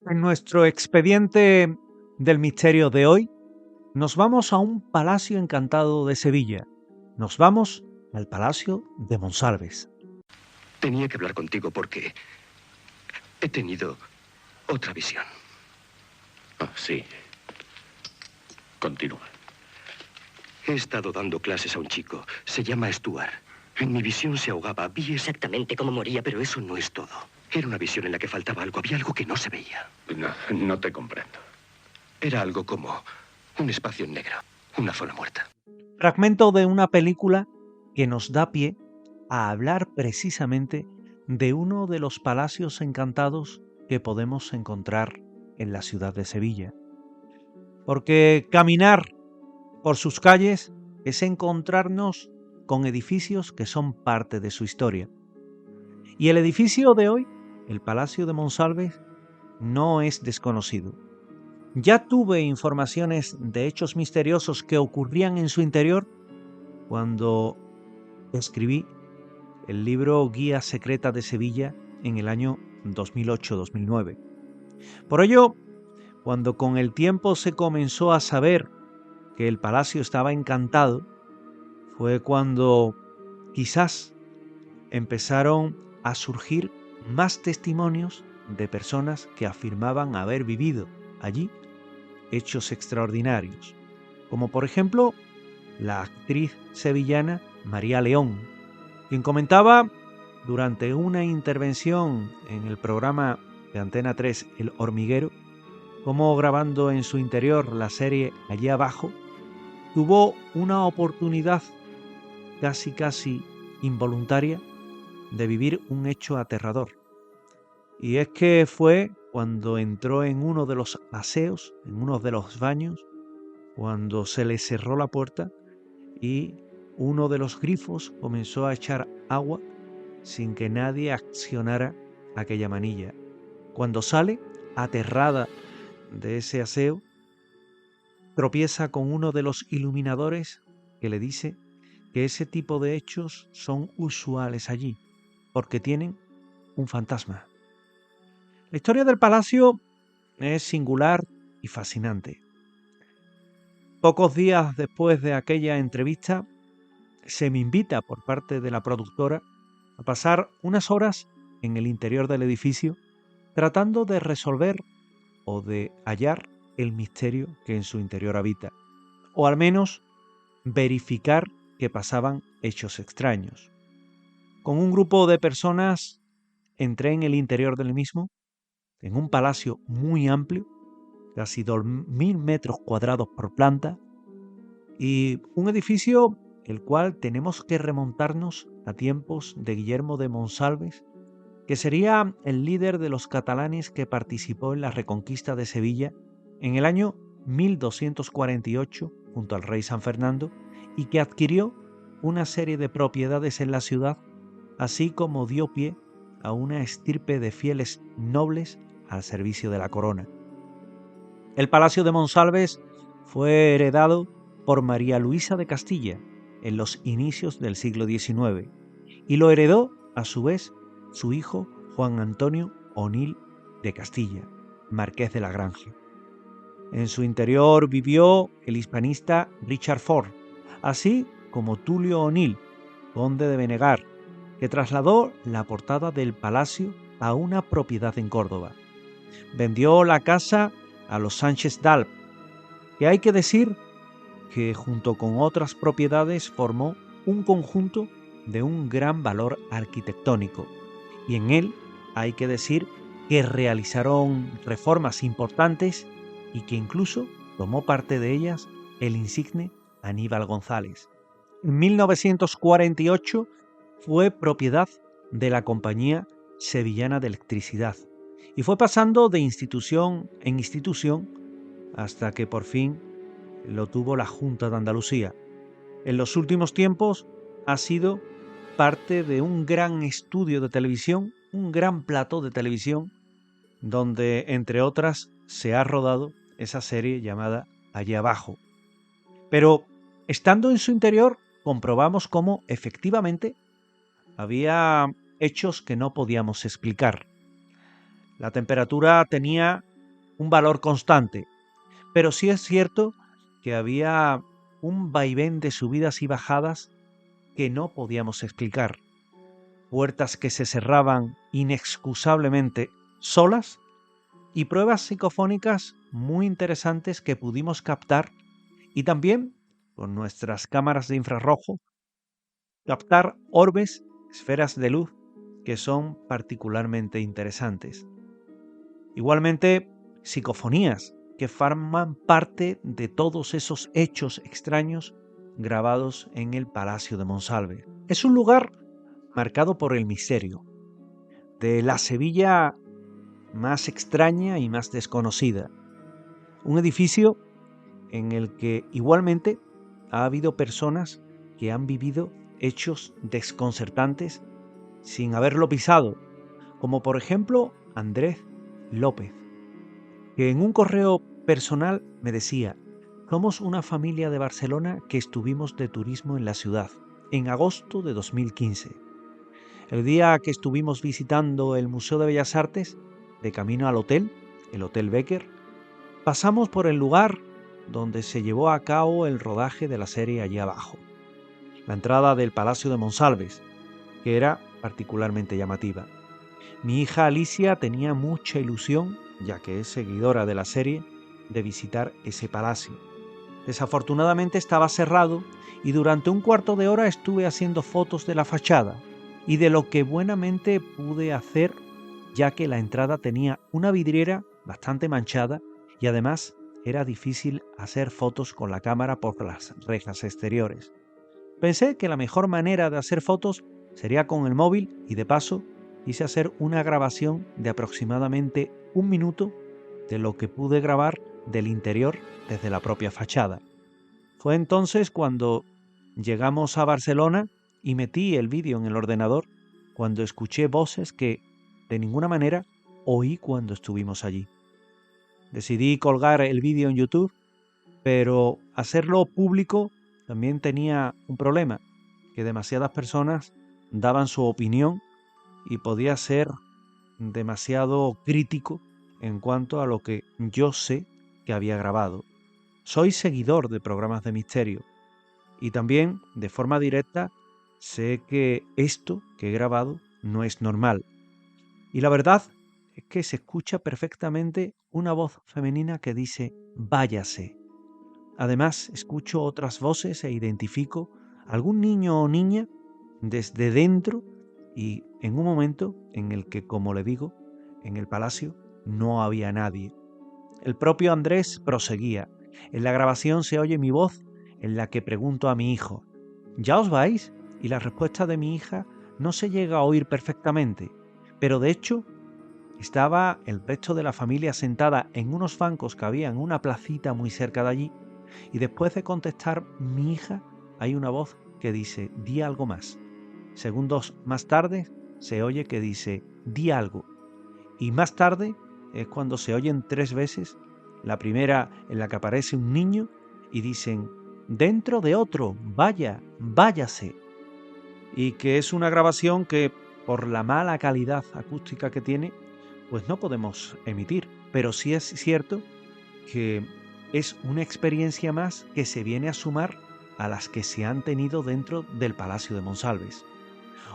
En nuestro expediente del misterio de hoy, nos vamos a un palacio encantado de Sevilla. Nos vamos al Palacio de Monsalves. Tenía que hablar contigo porque he tenido otra visión. Sí. Continúa. He estado dando clases a un chico. Se llama Stuart. En mi visión se ahogaba. Vi exactamente cómo moría, pero eso no es todo. Era una visión en la que faltaba algo. Había algo que no se veía. No te comprendo. Era algo como un espacio negro. Una zona muerta. Fragmento de una película que nos da pie a hablar precisamente de uno de los palacios encantados que podemos encontrar en la ciudad de Sevilla. Porque caminar por sus calles es encontrarnos con edificios que son parte de su historia. Y el edificio de hoy, el Palacio de Monsalves, no es desconocido. Ya tuve informaciones de hechos misteriosos que ocurrían en su interior cuando escribí el libro Guía Secreta de Sevilla en el año 2008-2009. Por ello, cuando con el tiempo se comenzó a saber que el palacio estaba encantado, fue cuando quizás empezaron a surgir más testimonios de personas que afirmaban haber vivido allí hechos extraordinarios, como por ejemplo la actriz sevillana María León, quien comentaba durante una intervención en el programa de Antena 3 El Hormiguero, cómo grabando en su interior la serie Allí Abajo, tuvo una oportunidad casi involuntaria de vivir un hecho aterrador. Y es que fue cuando entró en uno de los aseos, en uno de los baños, cuando se le cerró la puerta y uno de los grifos comenzó a echar agua sin que nadie accionara aquella manilla. Cuando sale, aterrada de ese aseo, tropieza con uno de los iluminadores que le dice que ese tipo de hechos son usuales allí, porque tienen un fantasma. La historia del palacio es singular y fascinante. Pocos días después de aquella entrevista, se me invita por parte de la productora a pasar unas horas en el interior del edificio tratando de resolver o de hallar el misterio que en su interior habita, o al menos verificar que pasaban hechos extraños. Con un grupo de personas entré en el interior del mismo, en un palacio muy amplio, casi 2000 metros cuadrados por planta, y un edificio el cual tenemos que remontarnos a tiempos de Guillermo de Monsalves, que sería el líder de los catalanes que participó en la reconquista de Sevilla en el año 1248 junto al rey San Fernando y que adquirió una serie de propiedades en la ciudad, así como dio pie a una estirpe de fieles nobles al servicio de la corona. El Palacio de Monsalves fue heredado por María Luisa de Castilla en los inicios del siglo XIX y lo heredó, a su vez, su hijo Juan Antonio O'Neill de Castilla, marqués de la Granja. En su interior vivió el hispanista Richard Ford, así como Tulio O'Neill, conde de Benegar, que trasladó la portada del palacio a una propiedad en Córdoba. Vendió la casa a los Sánchez d'Alp, que hay que decir que junto con otras propiedades formó un conjunto de un gran valor arquitectónico, y en él hay que decir que realizaron reformas importantes y que incluso tomó parte de ellas el insigne Aníbal González. En 1948 fue propiedad de la Compañía Sevillana de Electricidad y fue pasando de institución en institución hasta que por fin lo tuvo la Junta de Andalucía. En los últimos tiempos ha sido parte de un gran estudio de televisión, un gran plató de televisión, donde, entre otras, se ha rodado esa serie llamada Allí Abajo. Pero, estando en su interior, comprobamos cómo, efectivamente, había hechos que no podíamos explicar. La temperatura tenía un valor constante, pero sí es cierto que había un vaivén de subidas y bajadas que no podíamos explicar. Puertas que se cerraban inexcusablemente solas y pruebas psicofónicas muy interesantes que pudimos captar y también, con nuestras cámaras de infrarrojo, captar orbes, esferas de luz, que son particularmente interesantes. Igualmente, psicofonías que forman parte de todos esos hechos extraños grabados en el Palacio de Monsalve. Es un lugar marcado por el misterio, de la Sevilla más extraña y más desconocida. Un edificio en el que igualmente ha habido personas que han vivido hechos desconcertantes sin haberlo pisado, como por ejemplo Andrés López, que en un correo personal me decía: somos una familia de Barcelona que estuvimos de turismo en la ciudad en agosto de 2015. El día que estuvimos visitando el Museo de Bellas Artes, de camino al hotel, el Hotel Becker, pasamos por el lugar donde se llevó a cabo el rodaje de la serie allí abajo, la entrada del Palacio de Monsalves, que era particularmente llamativa. Mi hija Alicia tenía mucha ilusión, ya que es seguidora de la serie, de visitar ese palacio. Desafortunadamente estaba cerrado y durante un cuarto de hora estuve haciendo fotos de la fachada y de lo que buenamente pude hacer, ya que la entrada tenía una vidriera bastante manchada y además era difícil hacer fotos con la cámara por las rejas exteriores. Pensé que la mejor manera de hacer fotos sería con el móvil y de paso quise hacer una grabación de aproximadamente 1 minuto de lo que pude grabar del interior desde la propia fachada. Fue entonces cuando llegamos a Barcelona y metí el vídeo en el ordenador cuando escuché voces que de ninguna manera oí cuando estuvimos allí. Decidí colgar el vídeo en YouTube, pero hacerlo público también tenía un problema, que demasiadas personas daban su opinión y podía ser demasiado crítico en cuanto a lo que yo sé que había grabado. Soy seguidor de programas de misterio y también, de forma directa, sé que esto que he grabado no es normal. Y la verdad es que se escucha perfectamente una voz femenina que dice «váyase». Además, escucho otras voces e identifico algún niño o niña desde dentro y en un momento en el que, como le digo, en el palacio no había nadie. El propio Andrés proseguía. En la grabación se oye mi voz en la que pregunto a mi hijo: ¿ya os vais? Y la respuesta de mi hija no se llega a oír perfectamente, pero de hecho estaba el resto de la familia sentada en unos bancos que había en una placita muy cerca de allí, y después de contestar mi hija hay una voz que dice «di algo más». Segundos más tarde se oye que dice «di algo». Y más tarde es cuando se oyen 3 veces, la primera en la que aparece un niño y dicen «dentro de otro, vaya, váyase». Y que es una grabación que, por la mala calidad acústica que tiene, pues no podemos emitir. Pero sí es cierto que es una experiencia más que se viene a sumar a las que se han tenido dentro del Palacio de Monsalves.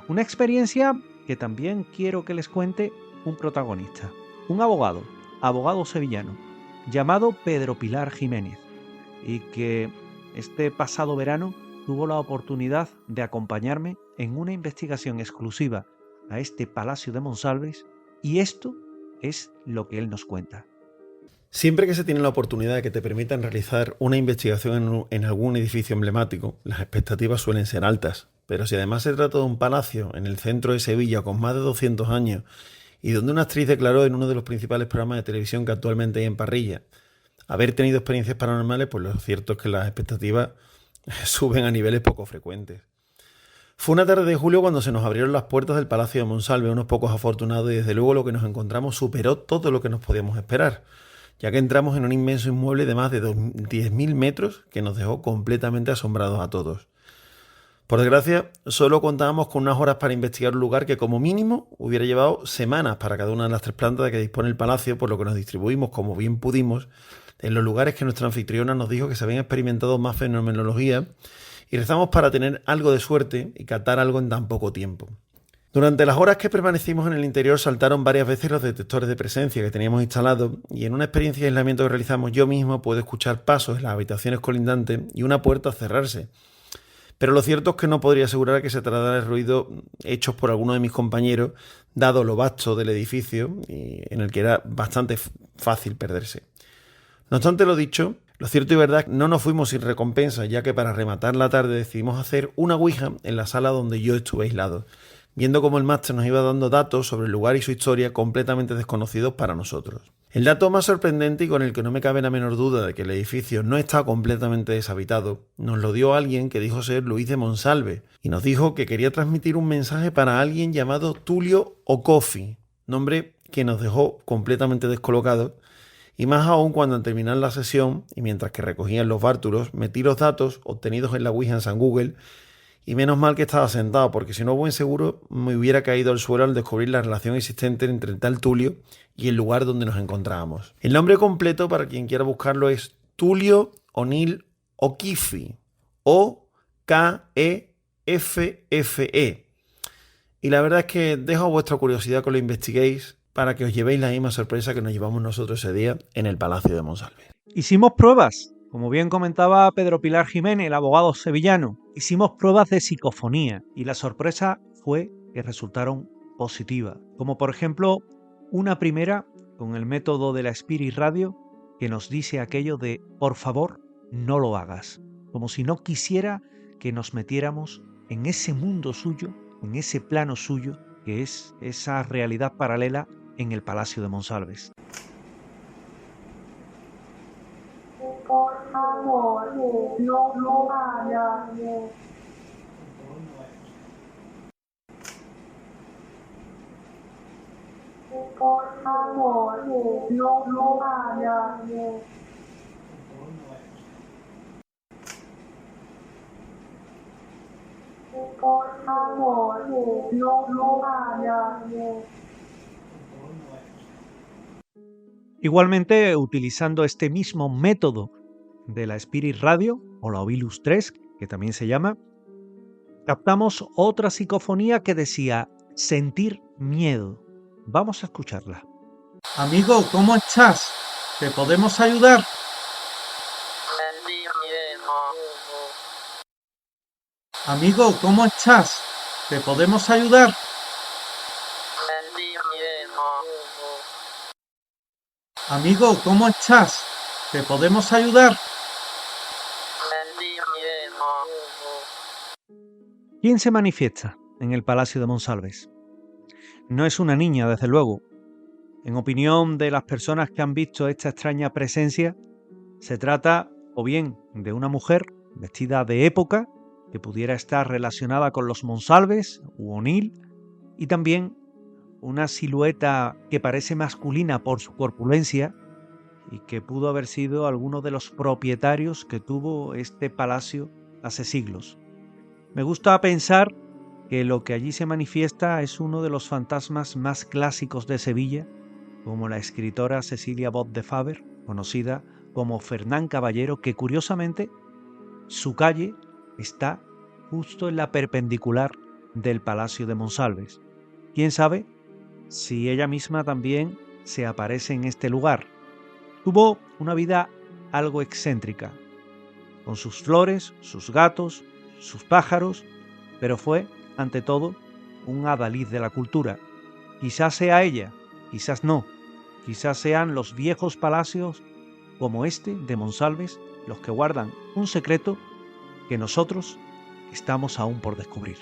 Una experiencia que también quiero que les cuente un protagonista, un abogado sevillano, llamado Pedro Pilar Jiménez, y que este pasado verano tuvo la oportunidad de acompañarme en una investigación exclusiva a este Palacio de Monsalves, y esto es lo que él nos cuenta. Siempre que se tiene la oportunidad de que te permitan realizar una investigación en algún edificio emblemático, las expectativas suelen ser altas. Pero si además se trata de un palacio en el centro de Sevilla con más de 200 años y donde una actriz declaró en uno de los principales programas de televisión que actualmente hay en parrilla haber tenido experiencias paranormales, pues lo cierto es que las expectativas suben a niveles poco frecuentes. Fue una tarde de julio cuando se nos abrieron las puertas del Palacio de Monsalve, unos pocos afortunados, y desde luego lo que nos encontramos superó todo lo que nos podíamos esperar, ya que entramos en un inmenso inmueble de más de 10.000 metros que nos dejó completamente asombrados a todos. Por desgracia, solo contábamos con unas horas para investigar un lugar que como mínimo hubiera llevado semanas para cada una de las 3 plantas de que dispone el palacio, por lo que nos distribuimos como bien pudimos en los lugares que nuestra anfitriona nos dijo que se habían experimentado más fenomenología, y rezamos para tener algo de suerte y captar algo en tan poco tiempo. Durante las horas que permanecimos en el interior saltaron varias veces los detectores de presencia que teníamos instalados, y en una experiencia de aislamiento que realizamos yo mismo pude escuchar pasos en las habitaciones colindantes y una puerta cerrarse. Pero lo cierto es que no podría asegurar que se tratara de ruidos hechos por alguno de mis compañeros, dado lo vasto del edificio y en el que era bastante fácil perderse. No obstante lo dicho, lo cierto y verdad es que no nos fuimos sin recompensa, ya que para rematar la tarde decidimos hacer una ouija en la sala donde yo estuve aislado, viendo cómo el máster nos iba dando datos sobre el lugar y su historia completamente desconocidos para nosotros. El dato más sorprendente y con el que no me cabe la menor duda de que el edificio no está completamente deshabitado, nos lo dio alguien que dijo ser Luis de Monsalve, y nos dijo que quería transmitir un mensaje para alguien llamado Tulio Ocofi, nombre que nos dejó completamente descolocados, y más aún cuando al terminar la sesión, y mientras que recogían los bártulos, metí los datos obtenidos en la Ouija en San Google, y menos mal que estaba sentado, porque si no, buen seguro me hubiera caído al suelo al descubrir la relación existente entre el tal Tulio y el lugar donde nos encontrábamos. El nombre completo, para quien quiera buscarlo, es Tulio O'Neill O'Keefe, O-K-E-F-F-E. Y la verdad es que dejo a vuestra curiosidad que lo investiguéis para que os llevéis la misma sorpresa que nos llevamos nosotros ese día en el Palacio de Monsalve. Hicimos pruebas, como bien comentaba Pedro Pilar Jiménez, el abogado sevillano. Hicimos pruebas de psicofonía y la sorpresa fue que resultaron positivas. Como por ejemplo, una primera con el método de la Spirit Radio que nos dice aquello de por favor no lo hagas. Como si no quisiera que nos metiéramos en ese mundo suyo, en ese plano suyo, que es esa realidad paralela en el Palacio de Monsalves. Por favor, no lo hagas. Por favor, no lo hagas. Por favor, no lo hagas. Igualmente, utilizando este mismo método de la Spirit Radio, o la Ovilus 3, que también se llama, captamos otra psicofonía que decía sentir miedo. Vamos a escucharla. Amigo, ¿cómo estás? ¿Te podemos ayudar? Sentir miedo. Amigo, ¿cómo estás? ¿Te podemos ayudar? Sentir miedo. Amigo, ¿cómo estás? ¿Te podemos ayudar? Sentir miedo. ¿Quién se manifiesta en el Palacio de Monsalves? No es una niña, desde luego. En opinión de las personas que han visto esta extraña presencia, se trata o bien de una mujer vestida de época, que pudiera estar relacionada con los Monsalves u O'Neill, y también una silueta que parece masculina por su corpulencia y que pudo haber sido alguno de los propietarios que tuvo este palacio hace siglos. Me gusta pensar que lo que allí se manifiesta es uno de los fantasmas más clásicos de Sevilla, como la escritora Cecilia Bot de Faber, conocida como Fernán Caballero, que curiosamente su calle está justo en la perpendicular del Palacio de Monsalves. ¿Quién sabe si ella misma también se aparece en este lugar? Tuvo una vida algo excéntrica, con sus flores, sus gatos, sus pájaros, pero fue, ante todo, un adalid de la cultura. Quizás sea ella, quizás no, quizás sean los viejos palacios como este de Monsalves los que guardan un secreto que nosotros estamos aún por descubrir.